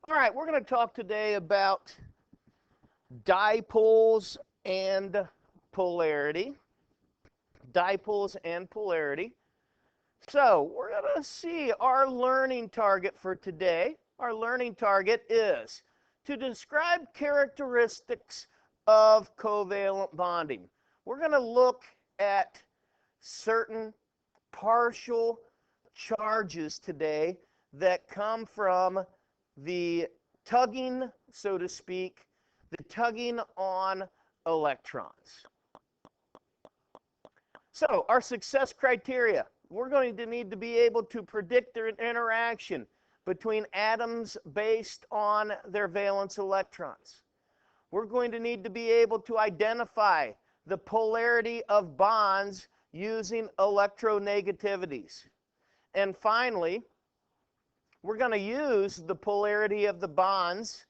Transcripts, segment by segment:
All right, we're going to talk today about dipoles and polarity. Dipoles and polarity. So we're going to see our learning target for today. Our learning target is to describe characteristics of covalent bonding. We're going to look at certain partial charges today that come from the tugging, so to speak, the tugging on electrons. So our success criteria, we're going to need to be able to predict their interaction between atoms based on their valence electrons. We're going to need to be able to identify the polarity of bonds using electronegativities. And finally, we're going to use the polarity of the bonds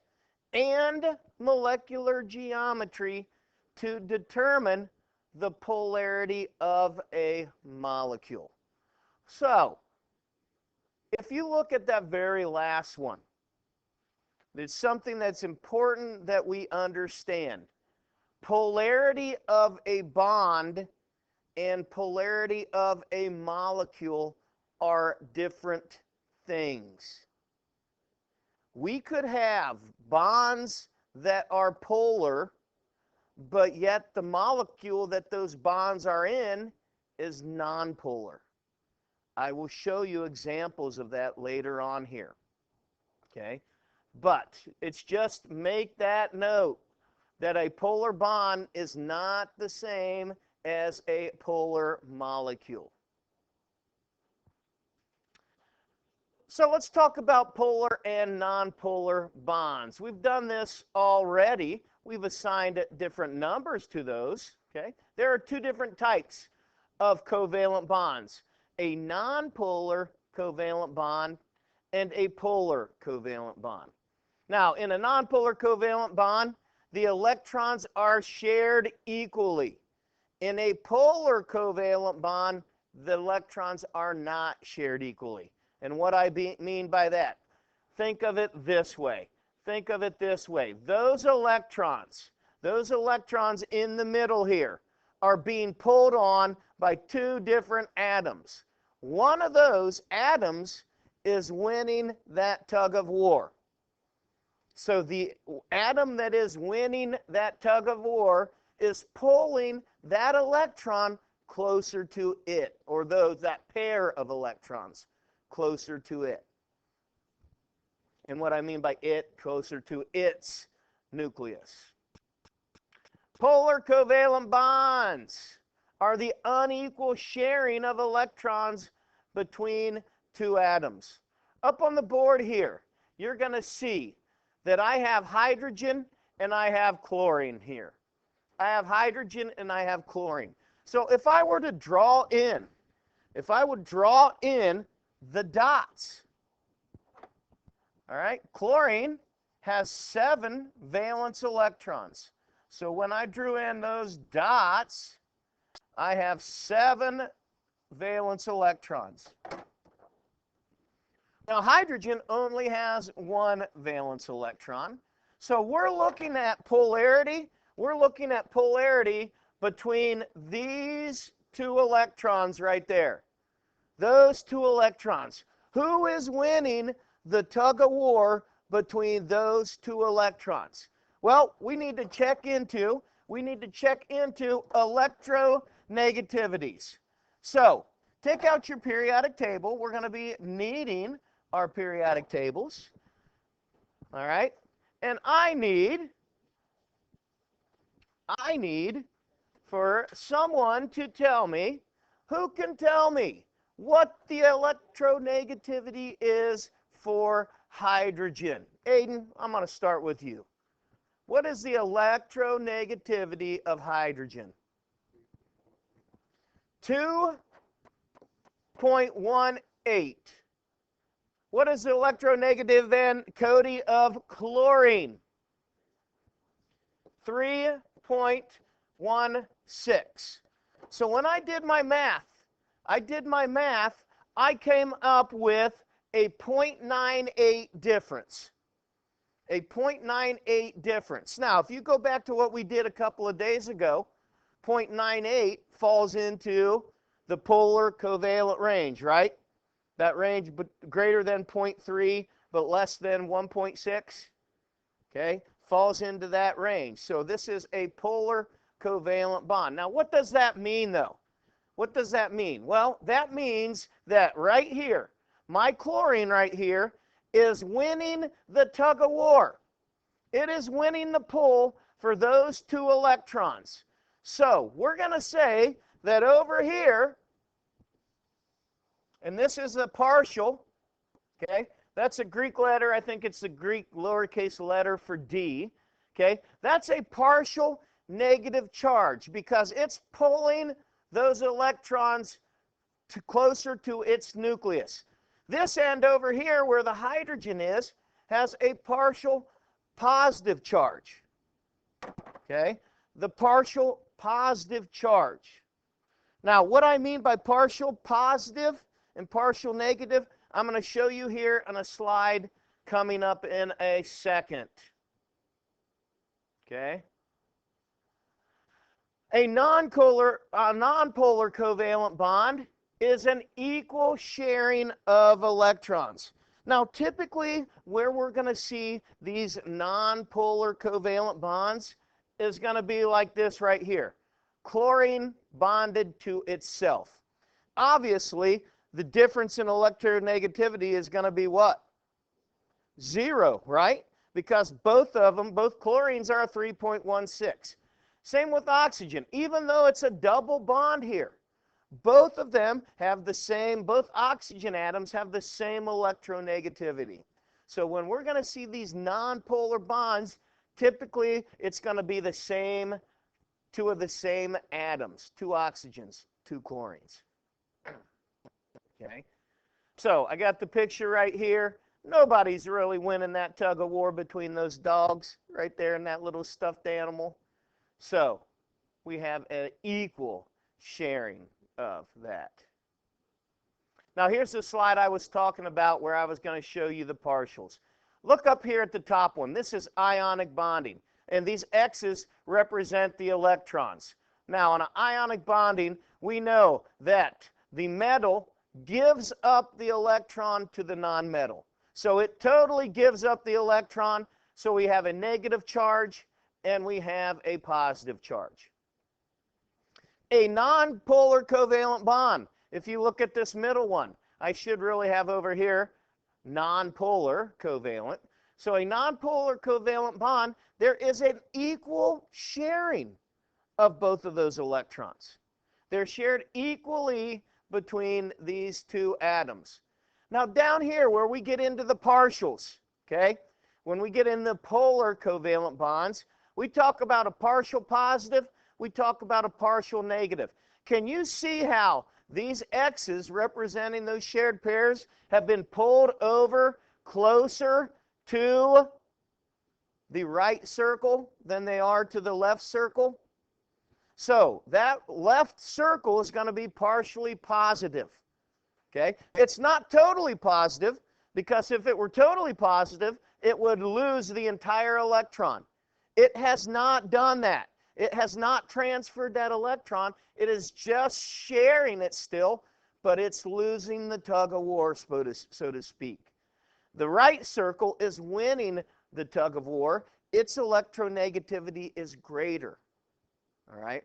and molecular geometry to determine the polarity of a molecule. So, if you look at that very last one, there's something that's important that we understand. Polarity of a bond and polarity of a molecule are different things. We could have bonds that are polar, but yet the molecule that those bonds are in is nonpolar. I will show you examples of that later on here. Okay? But it's just make that note that a polar bond is not the same as a polar molecule. So let's talk about polar and nonpolar bonds. We've done this already. We've assigned different numbers to those. Okay? There are two different types of covalent bonds, a nonpolar covalent bond and a polar covalent bond. Now, in a nonpolar covalent bond, the electrons are shared equally. In a polar covalent bond, the electrons are not shared equally. And what I mean by that, think of it this way. Think of it this way. Those electrons in the middle here are being pulled on by two different atoms. One of those atoms is winning that tug of war. So the atom that is winning that tug of war is pulling that electron closer to it, or that pair of electrons closer to it. And what I mean by it, closer to its nucleus. Polar covalent bonds are the unequal sharing of electrons between two atoms. Up on the board here, you're going to see that I have hydrogen and I have chlorine here. I have hydrogen and I have chlorine. So if I were to draw in, the dots, all right, chlorine has 7 valence electrons. So when I drew in those dots, I have 7 valence electrons. Now, hydrogen only has 1 valence electron. So we're looking at polarity. We're looking at polarity between these 2 electrons right there. Those 2 electrons. Who is winning the tug of war between those 2 electrons? Well, we need to check into electronegativities. So, take out your periodic table. We're going to be needing our periodic tables. All right? And I need for someone to tell me, who can tell me what the electronegativity is for hydrogen? Aiden, I'm going to start with you. What is the electronegativity of hydrogen? 2.18. What is the electronegative then, Cody, of chlorine? 3.16. So when I did my math, I came up with a 0.98 difference. A 0.98 difference. Now, if you go back to what we did a couple of days ago, 0.98 falls into the polar covalent range, right? That range greater than 0.3 but less than 1.6, okay, falls into that range. So this is a polar covalent bond. Now, what does that mean, though? What does that mean? Well, that means that right here, my chlorine right here is winning the tug of war. It is winning the pull for those 2 electrons. So we're going to say that over here, and this is a partial, okay? That's a Greek letter. I think it's the Greek lowercase letter for D, okay? That's a partial negative charge because it's pulling those electrons closer to its nucleus. This end over here, where the hydrogen is, has a partial positive charge, okay? The partial positive charge. Now, what I mean by partial positive and partial negative, I'm going to show you here on a slide coming up in a second. Okay? A non-polar covalent bond is an equal sharing of electrons. Now, typically, where we're going to see these non-polar covalent bonds is going to be like this right here. Chlorine bonded to itself. Obviously, the difference in electronegativity is going to be what? 0, right? Because both of them, both chlorines are 3.16. Same with oxygen. Even though it's a double bond here, both of them have the same, both oxygen atoms have the same electronegativity. So when we're going to see these nonpolar bonds, typically it's going to be the same, 2 of the same atoms, 2 oxygens, 2 chlorines. Okay, so I got the picture right here. Nobody's really winning that tug of war between those dogs right there and that little stuffed animal. So we have an equal sharing of that. Now here's the slide I was talking about where I was going to show you the partials. Look up here at the top one. This is ionic bonding, and these X's represent the electrons. Now on an ionic bonding, we know that the metal gives up the electron to the nonmetal. So it totally gives up the electron. So we have a negative charge and we have a positive charge. A nonpolar covalent bond. If you look at this middle one, I should really have over here nonpolar covalent. So a nonpolar covalent bond, there is an equal sharing of both of those electrons. They're shared equally between these 2 atoms. Now down here where we get into the partials, okay, when we get in the polar covalent bonds, we talk about a partial positive, we talk about a partial negative. Can you see how these X's representing those shared pairs have been pulled over closer to the right circle than they are to the left circle? So that left circle is going to be partially positive. Okay? It's not totally positive, because if it were totally positive, it would lose the entire electron. It has not done that. It has not transferred that electron. It is just sharing it still, but it's losing the tug of war, so to speak. The right circle is winning the tug of war. Its electronegativity is greater. All right?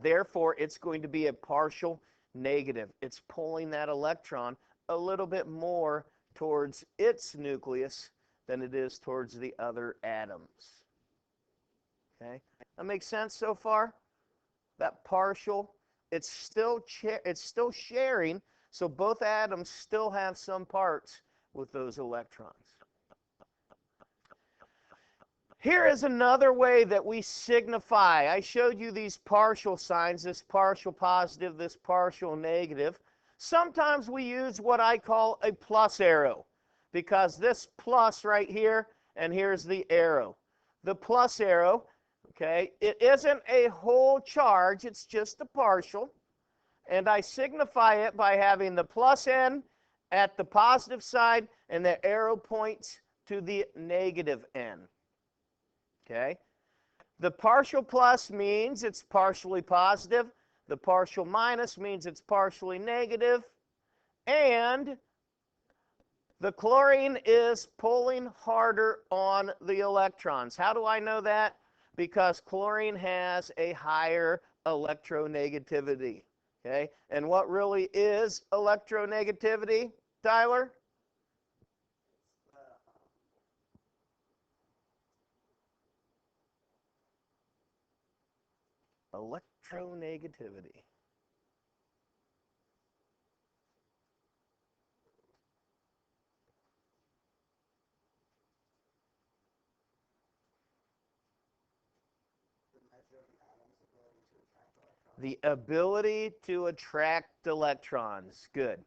Therefore, it's going to be a partial negative. It's pulling that electron a little bit more towards its nucleus than it is towards the other atoms. Okay? That makes sense so far? That partial, it's still sharing, so both atoms still have some parts with those electrons. Here is another way that we signify. I showed you these partial signs, this partial positive, this partial negative. Sometimes we use what I call a plus arrow, because this plus right here, and here's the arrow. The plus arrow, okay, it isn't a whole charge, it's just a partial. And I signify it by having the plus end at the positive side, and the arrow points to the negative N. Okay? The partial plus means it's partially positive. The partial minus means it's partially negative. And the chlorine is pulling harder on the electrons. How do I know that? Because chlorine has a higher electronegativity. Okay? And what really is electronegativity, Tyler? Electronegativity. The ability to attract electrons. Good.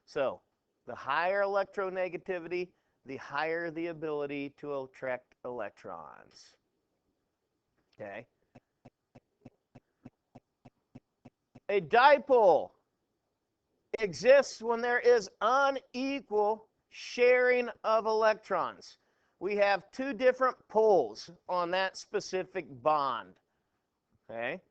So, the higher electronegativity, the higher the ability to attract electrons. Okay? A dipole exists when there is unequal sharing of electrons. We have two different poles on that specific bond. Okay?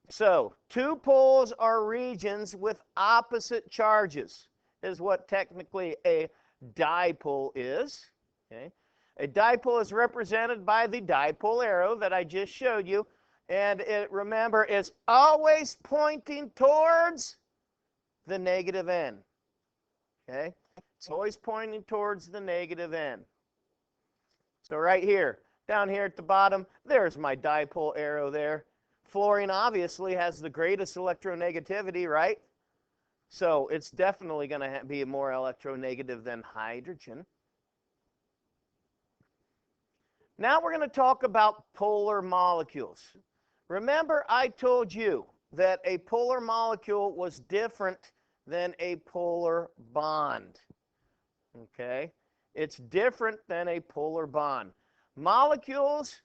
So, two poles are regions with opposite charges, is what technically a dipole is. Okay? A dipole is represented by the dipole arrow that I just showed you, and it, remember, is always pointing towards the negative N. Okay? It's always pointing towards the negative N. So right here, down here at the bottom, there's my dipole arrow there. Fluorine obviously has the greatest electronegativity, right? So it's definitely going to be more electronegative than hydrogen. Now we're going to talk about polar molecules. Remember, I told you that a polar molecule was different than a polar bond. Okay? It's different than a polar bond. Molecules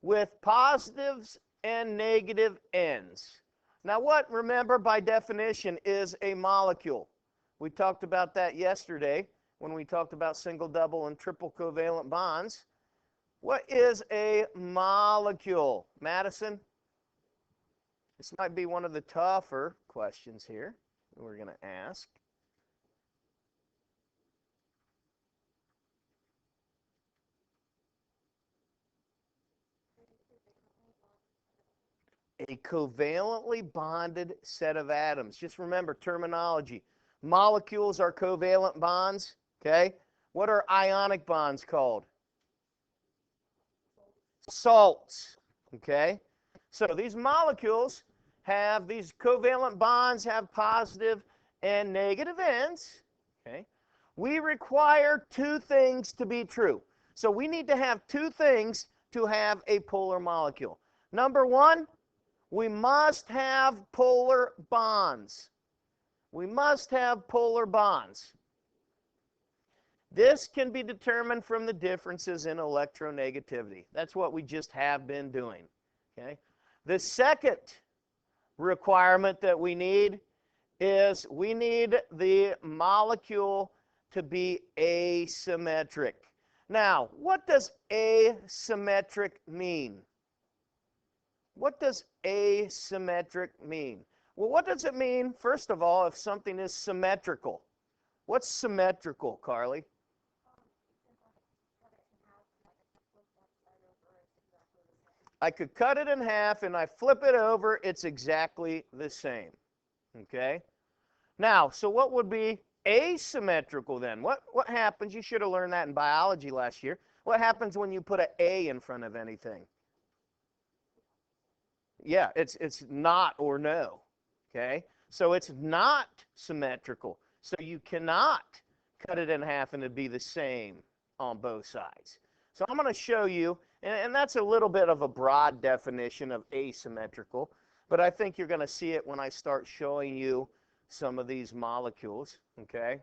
with positives and negative ends. Now what, remember, by definition, is a molecule? We talked about that yesterday when we talked about single, double, and triple covalent bonds. What is a molecule? Madison? This might be one of the tougher questions here we're going to ask. A covalently bonded set of atoms. Just remember terminology. Molecules are covalent bonds, okay? What are ionic bonds called? Salts, okay? So these molecules have, these covalent bonds have positive and negative ends, okay? We require two things to be true. So we need to have two things to have a polar molecule. Number one, we must have polar bonds. We must have polar bonds. This can be determined from the differences in electronegativity. That's what we just have been doing. Okay? The second requirement that we need is we need the molecule to be asymmetric. Now, what does asymmetric mean? What does asymmetric mean? Well, what does it mean, first of all, if something is symmetrical? What's symmetrical, Carly? I could cut it in half and I flip it over, it's exactly the same. Okay? Now, so what would be asymmetrical then? What happens? You should have learned that in biology last year. What happens when you put an A in front of anything? Yeah, it's not or no. Okay? So it's not symmetrical. So you cannot cut it in half and it'd be the same on both sides. So I'm going to show you, and that's a little bit of a broad definition of asymmetrical, but I think you're going to see it when I start showing you some of these molecules, okay?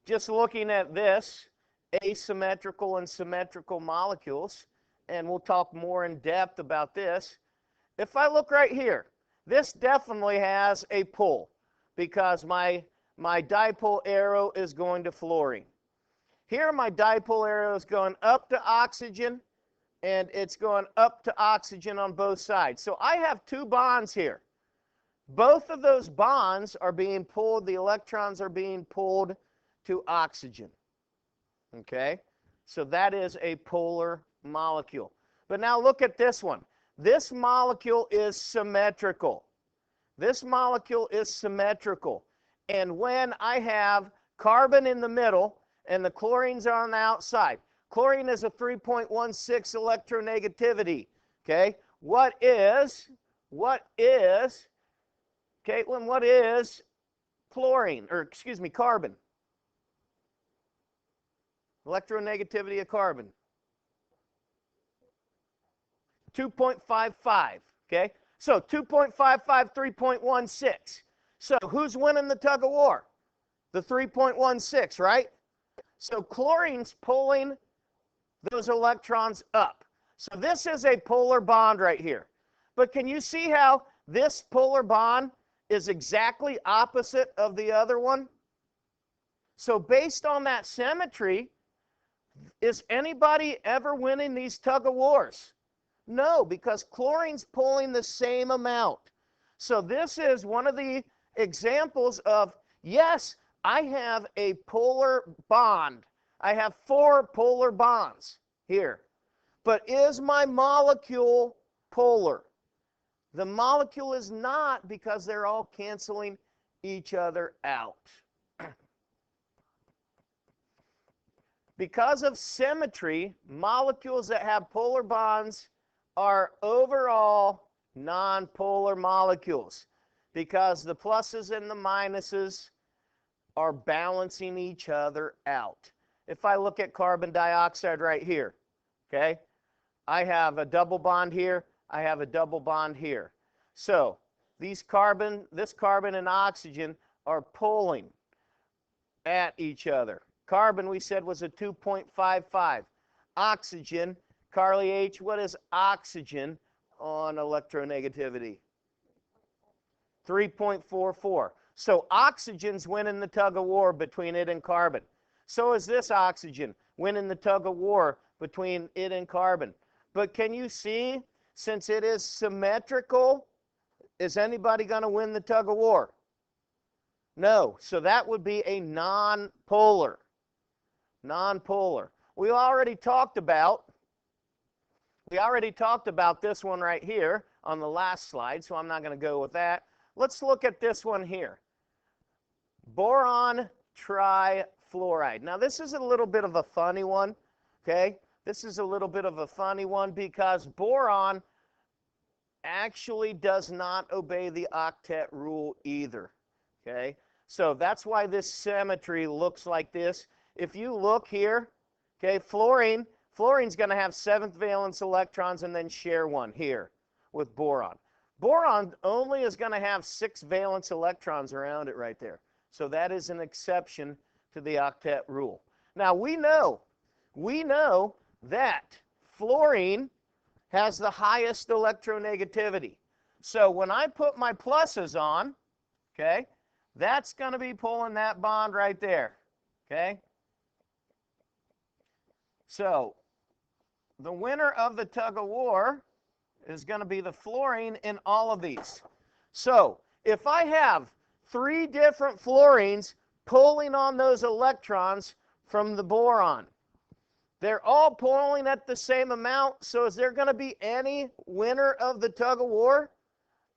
Just looking at this, asymmetrical and symmetrical molecules, and we'll talk more in depth about this. If I look right here, this definitely has a pull because my dipole arrow is going to fluorine. Here my dipole arrow is going up to oxygen, and it's going up to oxygen on both sides. So I have two bonds here. Both of those bonds are being pulled, the electrons are being pulled to oxygen. Okay? So that is a polar molecule. But now look at this one. This molecule is symmetrical. This molecule is symmetrical. And when I have carbon in the middle and the chlorines are on the outside, chlorine is a 3.16 electronegativity. Okay? What is, Caitlin, what is chlorine, or excuse me, carbon? Electronegativity of carbon. 2.55, okay? So 2.55, 3.16. So who's winning the tug of war? The 3.16, right? So chlorine's pulling those electrons up. So this is a polar bond right here. But can you see how this polar bond is exactly opposite of the other one? So based on that symmetry, is anybody ever winning these tug of wars? No, because chlorine's pulling the same amount. So this is one of the examples of, yes, I have a polar bond. I have 4 polar bonds here. But is my molecule polar? The molecule is not, because they're all canceling each other out. Because of symmetry, molecules that have polar bonds are overall nonpolar molecules, because the pluses and the minuses are balancing each other out. If I look at carbon dioxide right here, okay, I have a double bond here, I have a double bond here. So this carbon and oxygen are pulling at each other. Carbon, we said, was a 2.55. Oxygen, Carly H., what is oxygen on electronegativity? 3.44. So oxygen's winning the tug of war between it and carbon. So is this oxygen winning the tug of war between it and carbon. But can you see, since it is symmetrical, is anybody going to win the tug of war? No. So that would be a nonpolar. Nonpolar. We already talked about this one right here on the last slide, so I'm not going to go with that. Let's look at this one here. Boron trifluoride. Now this is a little bit of a funny one, okay? This is a little bit of a funny one because boron actually does not obey the octet rule either, okay? So that's why this symmetry looks like this. If you look here, okay, fluorine's going to have 7th valence electrons and then share one here with boron. Boron only is going to have 6 valence electrons around it right there. So that is an exception to the octet rule. Now we know that fluorine has the highest electronegativity. So when I put my pluses on, okay, that's going to be pulling that bond right there, okay? So the winner of the tug of war is going to be the fluorine in all of these. So if I have 3 different fluorines pulling on those electrons from the boron, they're all pulling at the same amount, so is there going to be any winner of the tug of war?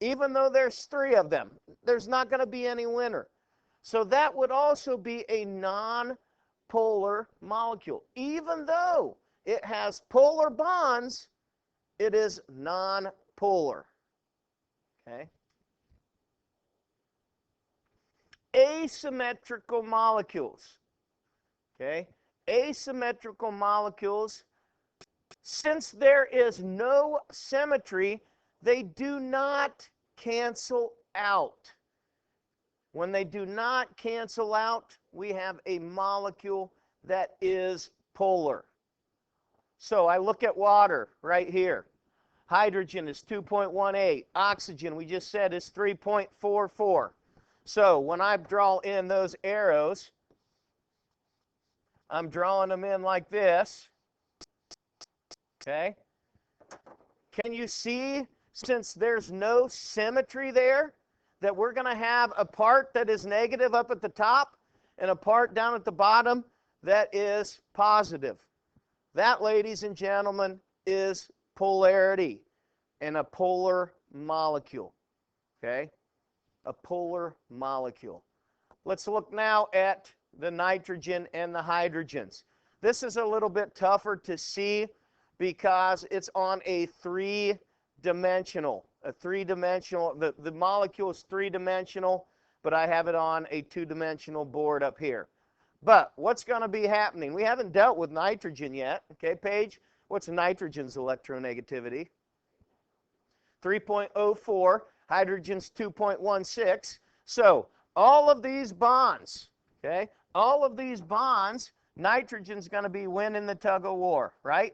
Even though there's 3 of them, there's not going to be any winner. So that would also be a non-polar molecule. Even though it has polar bonds, it is non-polar. Okay? Asymmetrical molecules. Okay? Asymmetrical molecules, since there is no symmetry, they do not cancel out. When they do not cancel out, we have a molecule that is polar. So I look at water right here. Hydrogen is 2.18. Oxygen, we just said, is 3.44. So when I draw in those arrows, I'm drawing them in like this. Okay? Can you see, since there's no symmetry there, that we're going to have a part that is negative up at the top and a part down at the bottom that is positive? That, ladies and gentlemen, is polarity and a polar molecule. Okay? A polar molecule. Let's look now at the nitrogen and the hydrogens. This is a little bit tougher to see because it's on a three-dimensional. The molecule is three-dimensional, but I have it on a two-dimensional board up here. But what's going to be happening? We haven't dealt with nitrogen yet. Okay, Paige, what's nitrogen's electronegativity? 3.04, hydrogen's 2.16. So all of these bonds, okay, all of these bonds, nitrogen's going to be winning the tug of war, right?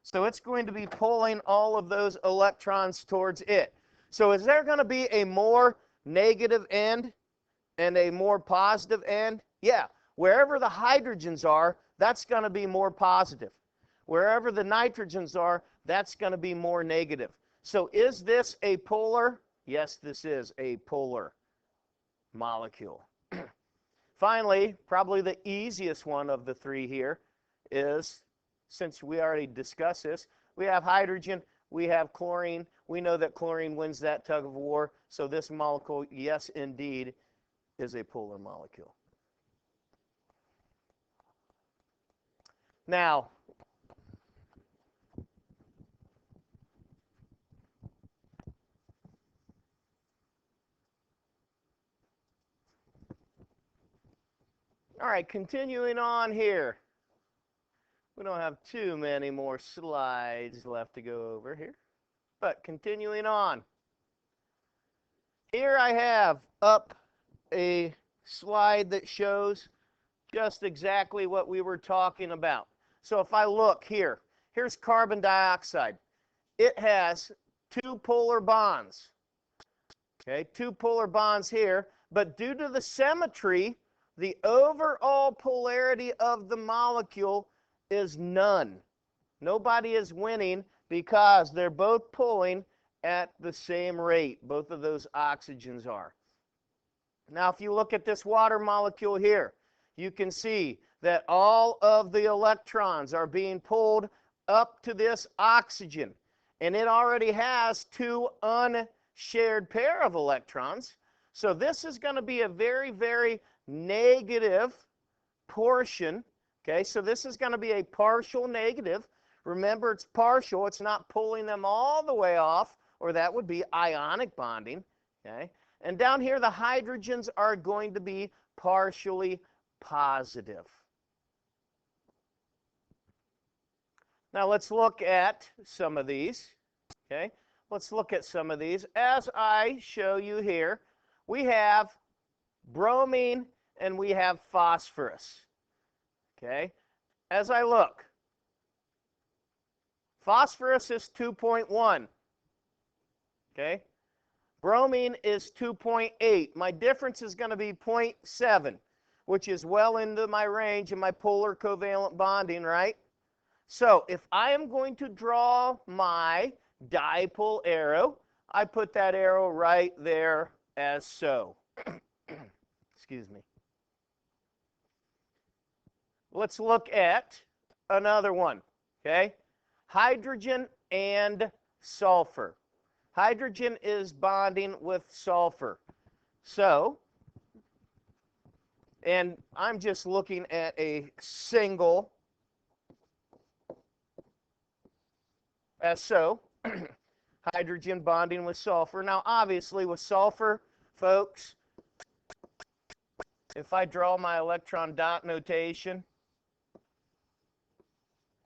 So it's going to be pulling all of those electrons towards it. So is there going to be a more negative end and a more positive end? Yeah. Wherever the hydrogens are, that's going to be more positive. Wherever the nitrogens are, that's going to be more negative. So is this a polar? Yes, this is a polar molecule. Finally, probably the easiest one of the three here is, since we already discussed this, we have hydrogen, we have chlorine. We know that chlorine wins that tug of war. So this molecule, yes, indeed, is a polar molecule. Now, all right, continuing on here. We don't have too many more slides left to go over here, but continuing on. Here I have up a slide that shows just exactly what we were talking about. So if I look here, here's carbon dioxide. It has two polar bonds. Okay, two polar bonds here, but due to the symmetry, the overall polarity of the molecule is none. Nobody is winning because they're both pulling at the same rate. Both of those oxygens are. Now, if you look at this water molecule here, you can see that all of the electrons are being pulled up to this oxygen, and it already has two unshared pair of electrons. So this is going to be a very, very negative portion. Okay, so this is going to be a partial negative. Remember, it's partial. It's not pulling them all the way off, or that would be ionic bonding. Okay, and down here, the hydrogens are going to be partially positive. Now, let's look at some of these. Okay, let's look at some of these. As I show you here, we have bromine and we have phosphorus. Okay, as I look, phosphorus is 2.1. Okay, bromine is 2.8. My difference is going to be 0.7, which is well into my range of my polar covalent bonding, right? So if I am going to draw my dipole arrow, I put that arrow right there as so. Excuse me. Let's look at another one, okay? Hydrogen and sulfur. Hydrogen is bonding with sulfur. So, and I'm just looking at a single as so. Hydrogen bonding with sulfur. Now, obviously, with sulfur, folks, if I draw my electron dot notation,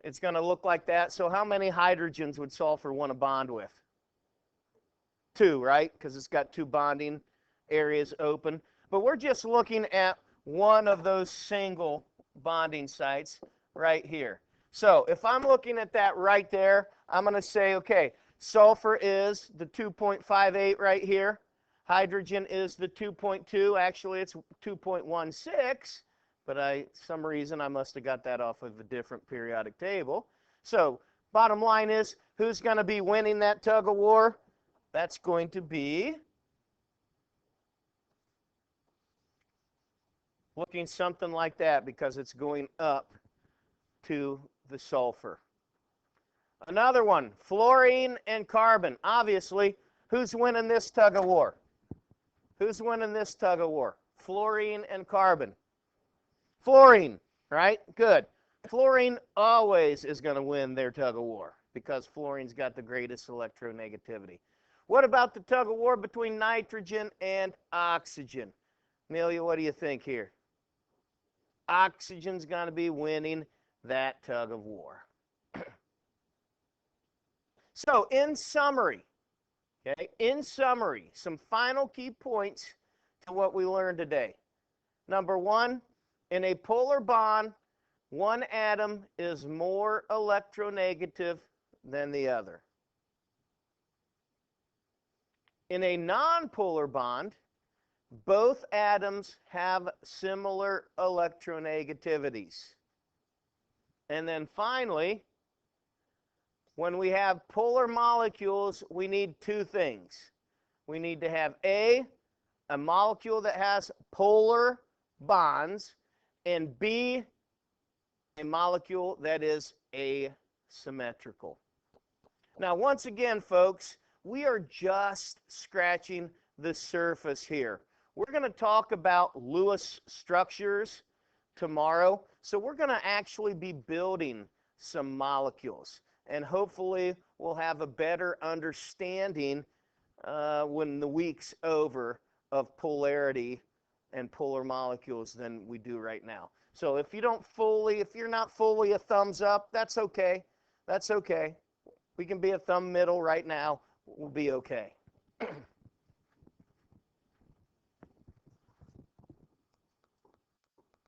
it's going to look like that. So how many hydrogens would sulfur want to bond with? 2, right? Because it's got 2 bonding areas open. But we're just looking at one of those single bonding sites right here. So if I'm looking at that right there, I'm going to say, okay, sulfur is the 2.58 right here. Hydrogen is the 2.2. Actually, it's 2.16, but some reason I must have got that off of a different periodic table. So bottom line is, who's going to be winning that tug of war? That's going to be looking something like that, because it's going up to the sulfur. Another one, fluorine and carbon. Obviously, who's winning this tug of war? Who's winning this tug of war? Fluorine and carbon. Fluorine, right? Good. Fluorine always is going to win their tug of war, because fluorine's got the greatest electronegativity. What about the tug of war between nitrogen and oxygen? Amelia, what do you think here? Oxygen's going to be winning that tug of war. So, in summary, some final key points to what we learned today. Number one, in a polar bond, one atom is more electronegative than the other. In a nonpolar bond, both atoms have similar electronegativities. And then finally, when we have polar molecules, we need two things. We need to have a molecule that has polar bonds, and B, a molecule that is asymmetrical. Now, once again, folks, we are just scratching the surface here. We're going to talk about Lewis structures tomorrow, so we're going to actually be building some molecules. And hopefully we'll have a better understanding when the week's over of polarity and polar molecules than we do right now. So if you're not fully a thumbs up, that's okay. That's okay. We can be a thumb middle right now. We'll be okay.